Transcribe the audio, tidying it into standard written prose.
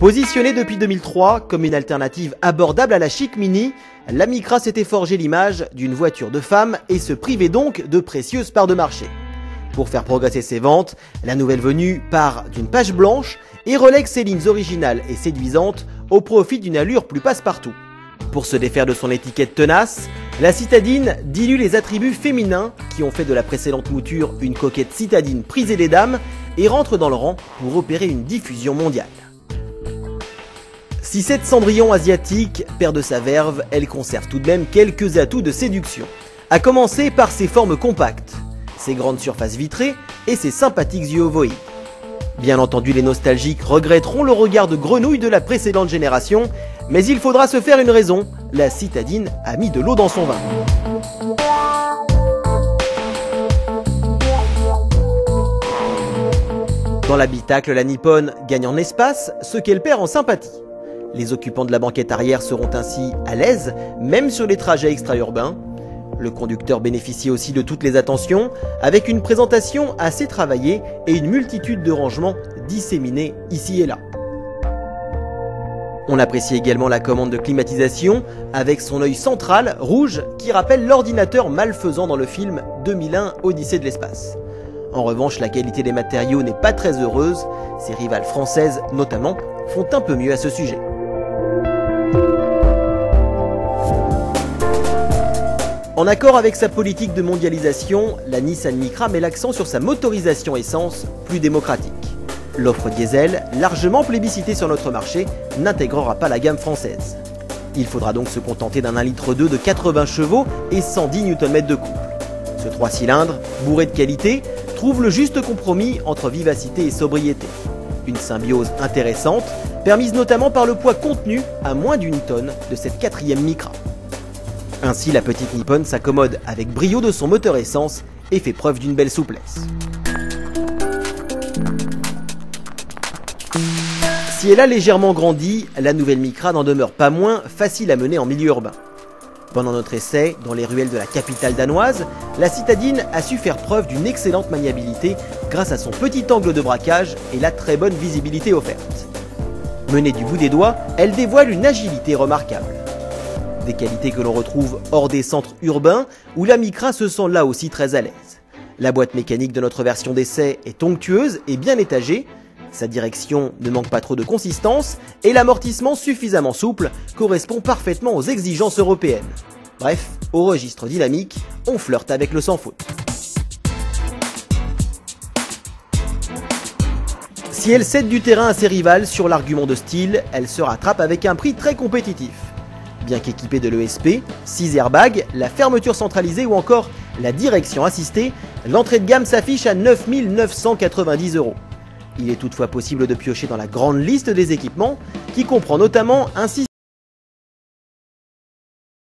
Positionnée depuis 2003 comme une alternative abordable à la Chic Mini, la Micra s'était forgé l'image d'une voiture de femme et se privait donc de précieuses parts de marché. Pour faire progresser ses ventes, la nouvelle venue part d'une page blanche et relègue ses lignes originales et séduisantes au profit d'une allure plus passe-partout. Pour se défaire de son étiquette tenace, la citadine dilue les attributs féminins qui ont fait de la précédente mouture une coquette citadine prisée des dames et rentre dans le rang pour opérer une diffusion mondiale. Si cette Cendrillon asiatique perd de sa verve, elle conserve tout de même quelques atouts de séduction. À commencer par ses formes compactes, ses grandes surfaces vitrées et ses sympathiques yeux ovoïdes. Bien entendu, les nostalgiques regretteront le regard de grenouille de la précédente génération, mais il faudra se faire une raison, la citadine a mis de l'eau dans son vin. Dans l'habitacle, la Nippon gagne en espace ce qu'elle perd en sympathie. Les occupants de la banquette arrière seront ainsi à l'aise, même sur les trajets extra-urbains. Le conducteur bénéficie aussi de toutes les attentions, avec une présentation assez travaillée et une multitude de rangements disséminés ici et là. On apprécie également la commande de climatisation, avec son œil central, rouge, qui rappelle l'ordinateur malfaisant dans le film 2001 Odyssée de l'espace. En revanche, la qualité des matériaux n'est pas très heureuse, ses rivales françaises notamment font un peu mieux à ce sujet. En accord avec sa politique de mondialisation, la Nissan Micra met l'accent sur sa motorisation essence plus démocratique. L'offre diesel, largement plébiscitée sur notre marché, n'intégrera pas la gamme française. Il faudra donc se contenter d'un 1,2 litre de 80 chevaux et 110 Nm de couple. Ce 3 cylindres, bourré de qualité, trouve le juste compromis entre vivacité et sobriété. Une symbiose intéressante, permise notamment par le poids contenu à moins d'1 tonne de cette 4e Micra. Ainsi, la petite Nippon s'accommode avec brio de son moteur essence et fait preuve d'une belle souplesse. Si elle a légèrement grandi, la nouvelle Micra n'en demeure pas moins facile à mener en milieu urbain. Pendant notre essai, dans les ruelles de la capitale danoise, la citadine a su faire preuve d'une excellente maniabilité grâce à son petit angle de braquage et la très bonne visibilité offerte. Menée du bout des doigts, elle dévoile une agilité remarquable. Des qualités que l'on retrouve hors des centres urbains où la Micra se sent là aussi très à l'aise. La boîte mécanique de notre version d'essai est onctueuse et bien étagée, sa direction ne manque pas trop de consistance et l'amortissement suffisamment souple correspond parfaitement aux exigences européennes. Bref, au registre dynamique, on flirte avec le sans faute. Si elle cède du terrain à ses rivales sur l'argument de style, elle se rattrape avec un prix très compétitif. Bien qu'équipée de l'ESP, 6 airbags, la fermeture centralisée ou encore la direction assistée, l'entrée de gamme s'affiche à 9 990 €. Il est toutefois possible de piocher dans la grande liste des équipements, qui comprend notamment un système